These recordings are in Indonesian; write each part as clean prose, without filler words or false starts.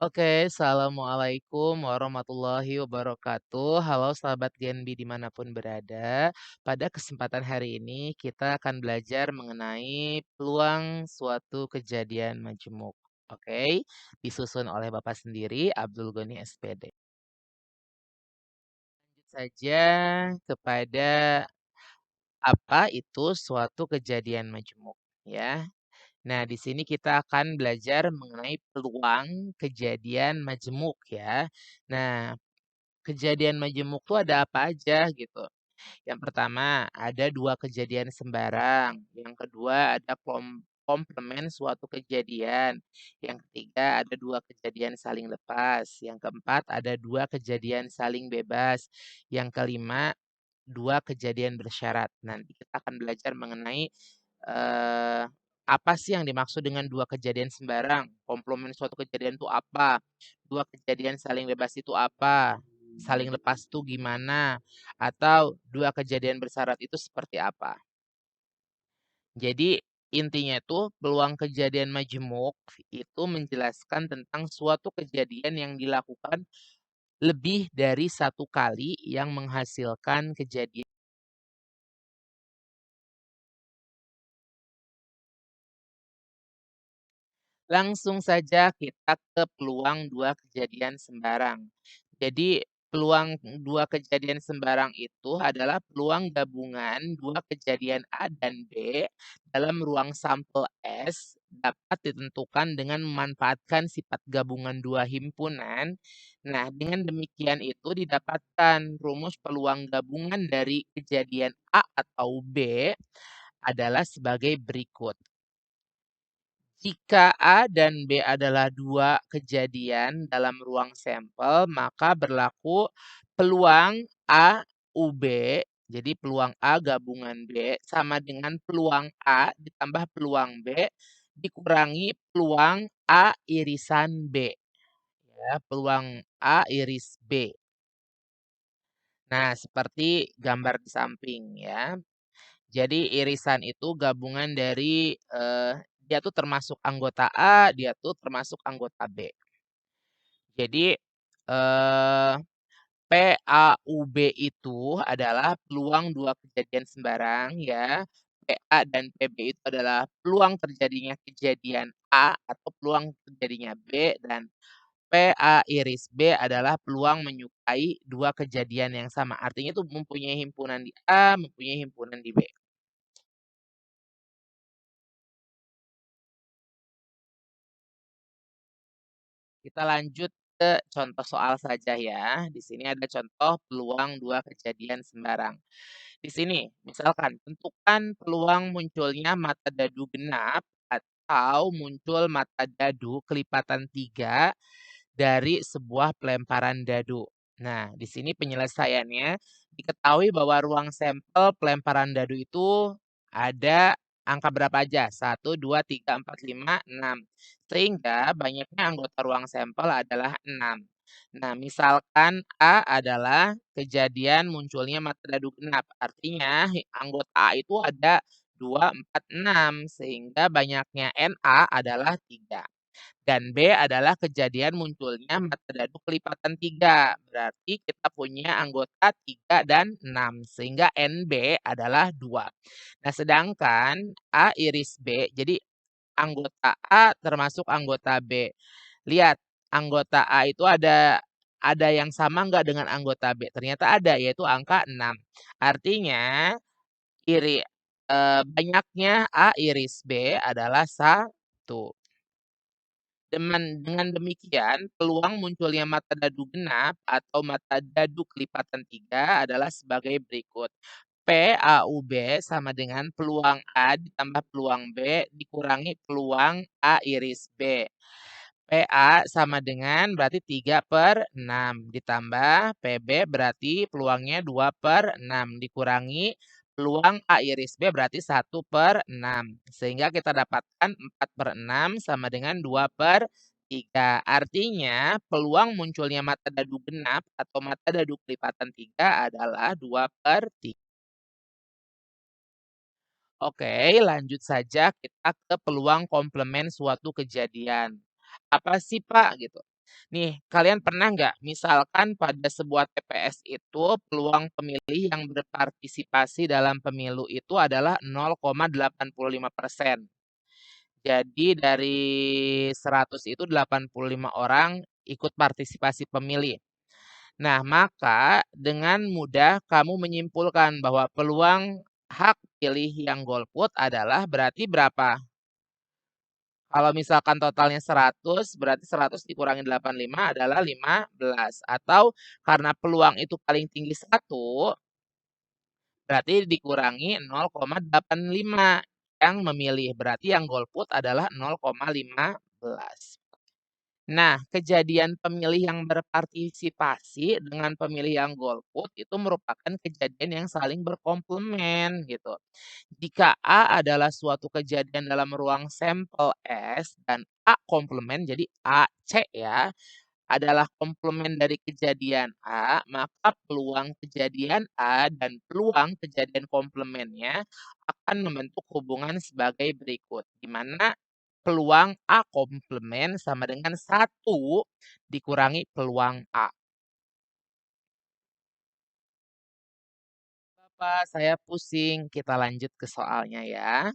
Oke, assalamualaikum warahmatullahi wabarakatuh. Halo sahabat Genbi dimanapun berada. Pada kesempatan hari ini kita akan belajar mengenai peluang suatu kejadian majemuk. Oke, disusun oleh Bapak sendiri, Abdul Goni SPD. Lanjut saja kepada apa itu suatu kejadian majemuk, ya. Nah, di sini kita akan belajar mengenai peluang kejadian majemuk ya. Nah, kejadian majemuk tuh ada apa aja gitu. Yang pertama, ada dua kejadian sembarang. Yang kedua, ada komplement suatu kejadian. Yang ketiga, ada dua kejadian saling lepas. Yang keempat, ada dua kejadian saling bebas. Yang kelima, dua kejadian bersyarat. Nanti kita akan belajar mengenai eh, apa sih yang dimaksud dengan dua kejadian sembarang? Komplement suatu kejadian itu apa? Dua kejadian saling bebas itu apa? Saling lepas itu gimana? Atau dua kejadian bersyarat itu seperti apa? Jadi intinya itu peluang kejadian majemuk itu menjelaskan tentang suatu kejadian yang dilakukan lebih dari satu kali yang menghasilkan kejadian. Langsung saja kita ke peluang dua kejadian sembarang. Jadi peluang dua kejadian sembarang itu adalah peluang gabungan dua kejadian A dan B dalam ruang sampel S dapat ditentukan dengan memanfaatkan sifat gabungan dua himpunan. Nah, dengan demikian itu didapatkan rumus peluang gabungan dari kejadian A atau B adalah sebagai berikut. Jika A dan B adalah dua kejadian dalam ruang sampel, maka berlaku peluang A UB, jadi peluang A gabungan B sama dengan peluang A ditambah peluang B dikurangi peluang A irisan B. Ya, peluang A iris B. Nah, seperti gambar di samping ya. Jadi irisan itu gabungan dari dia tuh termasuk anggota A, dia tuh termasuk anggota B. Jadi eh PAUB itu adalah peluang dua kejadian sembarang ya. PA dan PB itu adalah peluang terjadinya kejadian A atau peluang terjadinya B dan PA iris B adalah peluang menyukai dua kejadian yang sama. Artinya itu mempunyai himpunan di A, mempunyai himpunan di B. Kita lanjut ke contoh soal saja ya. Di sini ada contoh peluang dua kejadian sembarang. Di sini, misalkan tentukan peluang munculnya mata dadu genap atau muncul mata dadu kelipatan 3 dari sebuah pelemparan dadu. Nah, di sini penyelesaiannya diketahui bahwa ruang sampel pelemparan dadu itu ada angka berapa aja? 1, 2, 3, 4, 5, 6. Sehingga banyaknya anggota ruang sampel adalah 6. Nah, misalkan A adalah kejadian munculnya mata dadu genap. Artinya anggota A itu ada 2, 4, 6. Sehingga banyaknya NA adalah 3. Dan B adalah kejadian munculnya mata dadu kelipatan 3. Berarti kita punya anggota 3 dan 6. Sehingga NB adalah 2. Nah, sedangkan A iris B, jadi anggota A termasuk anggota B. Lihat, anggota A itu ada yang sama nggak dengan anggota B? Ternyata ada, yaitu angka 6. Artinya iri banyaknya A iris B adalah 1. Dengan demikian, peluang munculnya mata dadu genap atau mata dadu kelipatan 3 adalah sebagai berikut. PAUB sama dengan peluang A ditambah peluang B dikurangi peluang A iris B. PA sama dengan berarti 3/6 ditambah PB berarti peluangnya 2/6 dikurangi peluang A iris B berarti 1/6. Sehingga kita dapatkan 4/6 sama dengan 2/3. Artinya peluang munculnya mata dadu genap atau mata dadu kelipatan 3 adalah 2/3. Oke, lanjut saja kita ke peluang komplement suatu kejadian. Apa sih Pak gitu? Nih, kalian pernah nggak misalkan pada sebuah TPS itu peluang pemilih yang berpartisipasi dalam pemilu itu adalah 0,85%. Jadi dari 100 itu 85 orang ikut partisipasi pemilih. Nah, maka dengan mudah kamu menyimpulkan bahwa peluang hak pilih yang golput adalah berarti berapa? Kalau misalkan totalnya 100, berarti 100 dikurangi 85 adalah 15. Atau karena peluang itu paling tinggi 1, berarti dikurangi 0,85 yang memilih. Berarti yang golput adalah 0,15. Nah, kejadian pemilih yang berpartisipasi dengan pemilih yang golput itu merupakan kejadian yang saling berkomplement gitu. Jika A adalah suatu kejadian dalam ruang sampel S dan A komplement, jadi AC ya, adalah komplement dari kejadian A, maka peluang kejadian A dan peluang kejadian komplementnya akan membentuk hubungan sebagai berikut, di mana peluang A komplement sama dengan 1 dikurangi peluang A. Bapak, saya pusing. Kita lanjut ke soalnya ya.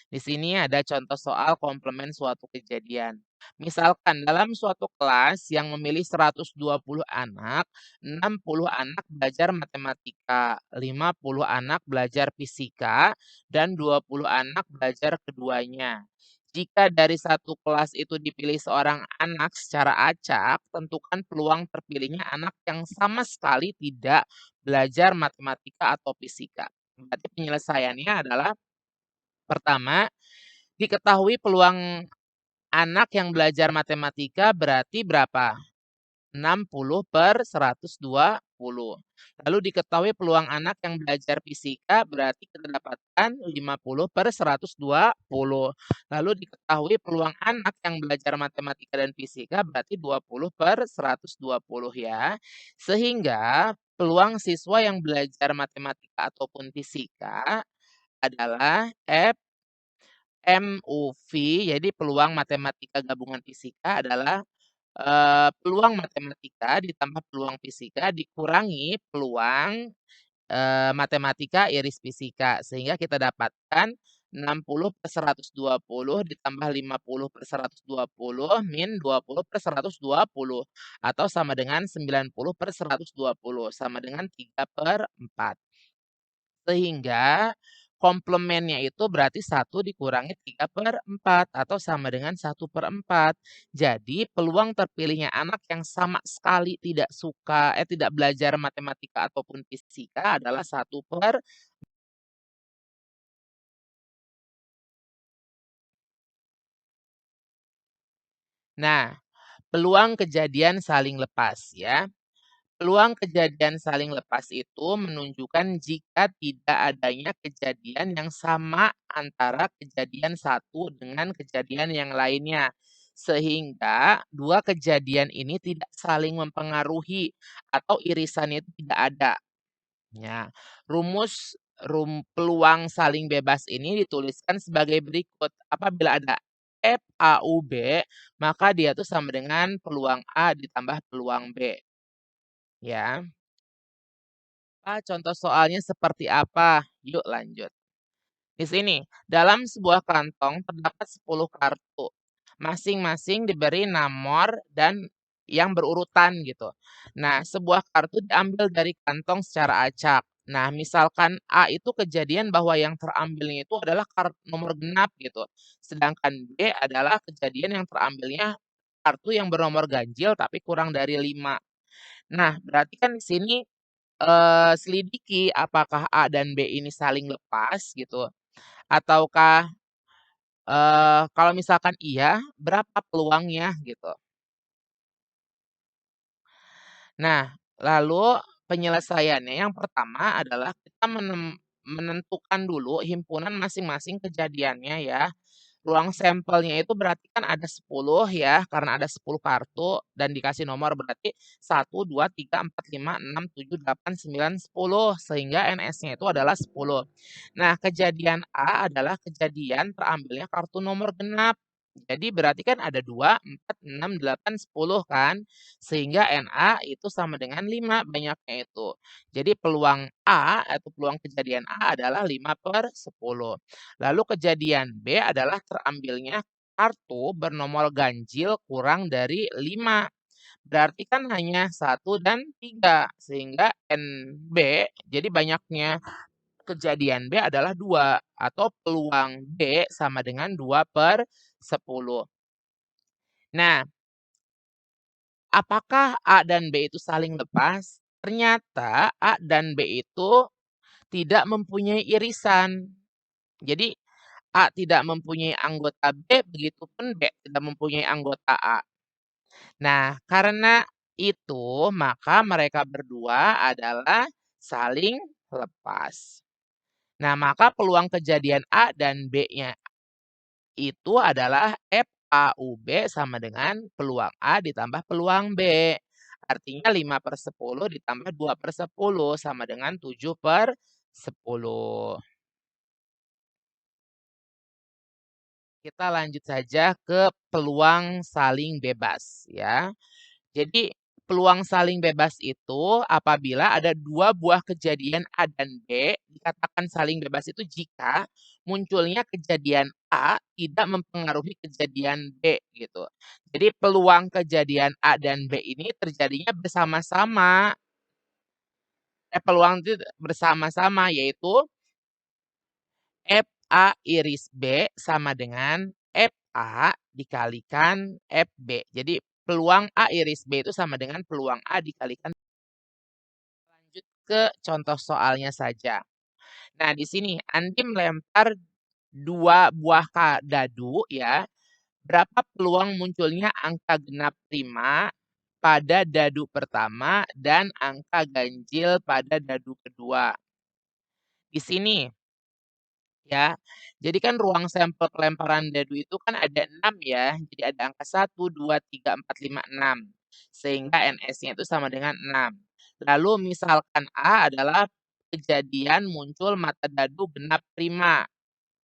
Di sini ada contoh soal komplement suatu kejadian. Misalkan dalam suatu kelas yang memilih 120 anak, 60 anak belajar matematika, 50 anak belajar fisika, dan 20 anak belajar keduanya. Jika dari satu kelas itu dipilih seorang anak secara acak, tentukan peluang terpilihnya anak yang sama sekali tidak belajar matematika atau fisika. Berarti penyelesaiannya adalah pertama, diketahui peluang anak yang belajar matematika berarti berapa? 60/120. Lalu diketahui peluang anak yang belajar fisika berarti kita dapatkan 50/120. Lalu diketahui peluang anak yang belajar matematika dan fisika berarti 20/120 ya. Sehingga peluang siswa yang belajar matematika ataupun fisika adalah MUV, jadi peluang matematika gabungan fisika adalah, peluang matematika ditambah peluang fisika dikurangi peluang, matematika iris fisika. Sehingga kita dapatkan 60/120 ditambah 50/120 min 20/120 atau sama dengan 90/120 sama dengan 3/4. Sehingga komplementnya itu berarti 1 dikurangi 3/4 atau sama dengan 1/4. Jadi peluang terpilihnya anak yang sama sekali tidak belajar matematika ataupun fisika adalah 1/. Nah, peluang kejadian saling lepas ya. Peluang kejadian saling lepas itu menunjukkan jika tidak adanya kejadian yang sama antara kejadian satu dengan kejadian yang lainnya. Sehingga dua kejadian ini tidak saling mempengaruhi atau irisannya itu tidak ada. Ya, peluang saling bebas ini dituliskan sebagai berikut. Apabila ada FAUB, maka dia itu sama dengan peluang A ditambah peluang B. Ya. Contoh soalnya seperti apa? Yuk lanjut. Di sini, dalam sebuah kantong terdapat 10 kartu. Masing-masing diberi nomor dan yang berurutan gitu. Nah, sebuah kartu diambil dari kantong secara acak. Nah, misalkan A itu kejadian bahwa yang terambilnya itu adalah nomor genap gitu. Sedangkan B adalah kejadian yang terambilnya kartu yang bernomor ganjil tapi kurang dari 5. Nah, berarti kan di sini selidiki apakah A dan B ini saling lepas gitu, ataukah, kalau misalkan iya, berapa peluangnya gitu. Nah, lalu penyelesaiannya yang pertama adalah kita menentukan dulu himpunan masing-masing kejadiannya ya. Ruang sampelnya itu berarti kan ada 10 ya, karena ada 10 kartu dan dikasih nomor berarti 1, 2, 3, 4, 5, 6, 7, 8, 9, 10 sehingga NS-nya itu adalah 10. Nah, kejadian A adalah kejadian terambilnya kartu nomor genap. Jadi berarti kan ada 2, 4, 6, 8, 10 kan? Sehingga Na itu sama dengan 5 banyaknya itu. Jadi peluang A atau peluang kejadian A adalah 5/10. Lalu kejadian B adalah terambilnya kartu bernomor ganjil kurang dari 5. Berarti kan hanya 1 dan 3 sehingga NB jadi banyaknya kejadian B adalah 2 atau peluang B sama dengan 2/10. Nah, apakah A dan B itu saling lepas? Ternyata A dan B itu tidak mempunyai irisan. Jadi A tidak mempunyai anggota B, begitupun B tidak mempunyai anggota A. Nah, karena itu maka mereka berdua adalah saling lepas. Nah, maka peluang kejadian A dan B-nya itu adalah FAUB sama dengan peluang A ditambah peluang B. Artinya 5/10 ditambah 2/10 sama dengan 7/10. Kita lanjut saja ke peluang saling bebas ya. Jadi peluang saling bebas itu apabila ada 2 buah kejadian A dan B, dikatakan saling bebas itu jika munculnya kejadian A tidak mempengaruhi kejadian B gitu. Jadi peluang kejadian A dan B ini terjadinya bersama-sama. Peluang itu bersama-sama yaitu FA iris B sama dengan FA dikalikan FB. Jadi peluang A iris B itu sama dengan peluang A dikalikan. Lanjut ke contoh soalnya saja. Nah, di sini Andi melempar 2 buah dadu ya. Berapa peluang munculnya angka genap 5 pada dadu pertama dan angka ganjil pada dadu kedua? Di sini ya. Jadi kan ruang sampel pelemparan dadu itu kan ada 6 ya. Jadi ada angka 1, 2, 3, 4, 5, 6. Sehingga NS-nya itu sama dengan 6. Lalu misalkan A adalah kejadian muncul mata dadu genap 5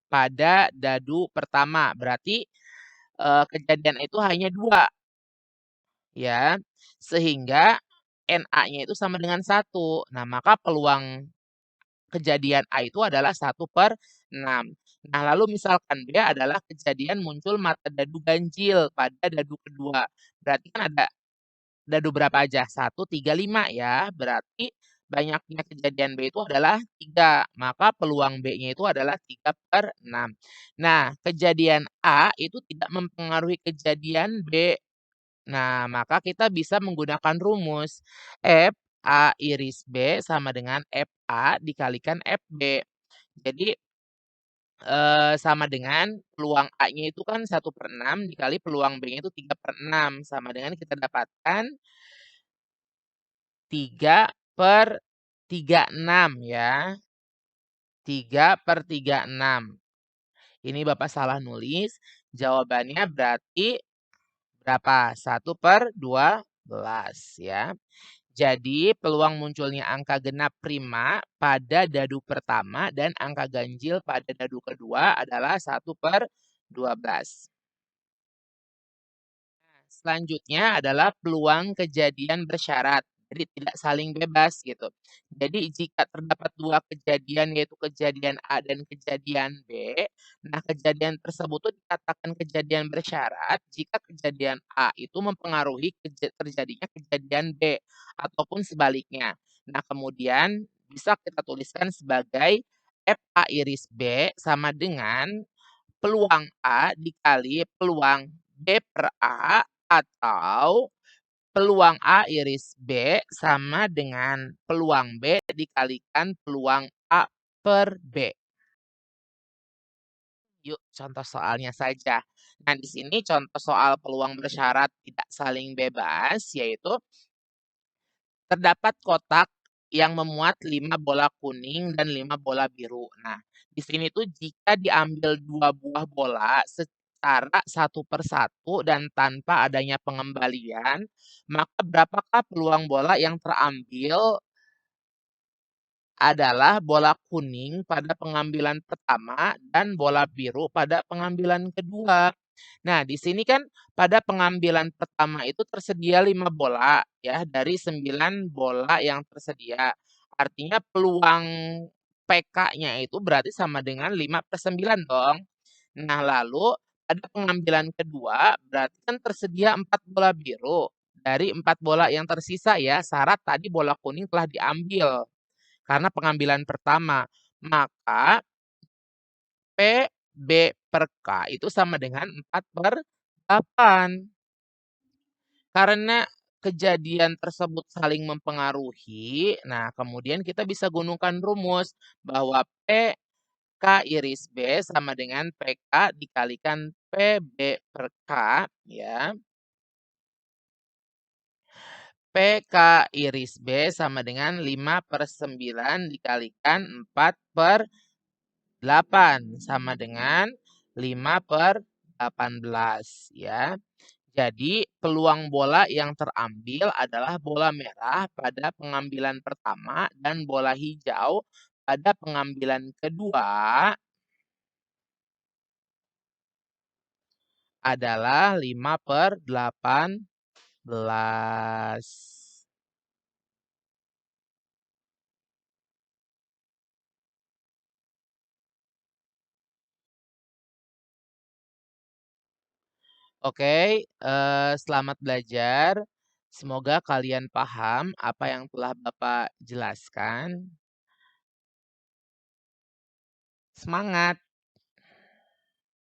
pada dadu pertama. Berarti kejadian itu hanya 2 ya. Sehingga Na-nya itu sama dengan 1. Nah, maka peluang kejadian A itu adalah 1/6. Nah, lalu misalkan B adalah kejadian muncul mata dadu ganjil pada dadu kedua. Berarti kan ada dadu berapa aja? 1, 3, 5 ya. Berarti banyaknya kejadian B itu adalah 3. Maka peluang B-nya itu adalah 3/6. Nah, kejadian A itu tidak mempengaruhi kejadian B. Nah, maka kita bisa menggunakan rumus F A iris B sama dengan FA dikalikan FB. Jadi sama dengan peluang A-nya itu kan 1/6 dikali peluang B-nya itu 3/6 sama dengan kita dapatkan 3/36 ya. 3/36. Ini Bapak salah nulis. Jawabannya berarti berapa? 1/12 ya. Jadi peluang munculnya angka genap prima pada dadu pertama dan angka ganjil pada dadu kedua adalah 1/12. Selanjutnya adalah peluang kejadian bersyarat, jadi tidak saling bebas gitu. Jadi jika terdapat 2 kejadian yaitu kejadian A dan kejadian B, nah kejadian tersebut tuh dikatakan kejadian bersyarat jika kejadian A itu mempengaruhi terjadinya kejadian B ataupun sebaliknya. Nah, kemudian bisa kita tuliskan sebagai FA iris B sama dengan peluang A dikali peluang B per A atau peluang A iris B sama dengan peluang B dikalikan peluang A per B. Yuk contoh soalnya saja. Nah, di sini contoh soal peluang bersyarat tidak saling bebas yaitu terdapat kotak yang memuat 5 bola kuning dan 5 bola biru. Nah, di sini tuh jika diambil 2 buah bola secara 1/1 dan tanpa adanya pengembalian, maka berapakah peluang bola yang terambil adalah bola kuning pada pengambilan pertama dan bola biru pada pengambilan kedua. Nah, di sini kan pada pengambilan pertama itu tersedia 5 bola ya, dari 9 bola yang tersedia. Artinya peluang PK-nya itu berarti sama dengan 5/9 dong. Nah, lalu pada pengambilan kedua berarti kan tersedia 4 bola biru. Dari 4 bola yang tersisa ya, syarat tadi bola kuning telah diambil karena pengambilan pertama. Maka PB per K itu sama dengan 4/8. Karena kejadian tersebut saling mempengaruhi, nah kemudian kita bisa gunungkan rumus bahwa PK iris B sama dengan PK dikalikan PB per K ya. PK iris B sama dengan 5/9 dikalikan 4/8 sama dengan 5/18 ya. Jadi peluang bola yang terambil adalah bola merah pada pengambilan pertama dan bola hijau pada pengambilan kedua adalah 5/18. Oke, selamat belajar. Semoga kalian paham apa yang telah Bapak jelaskan. Semangat!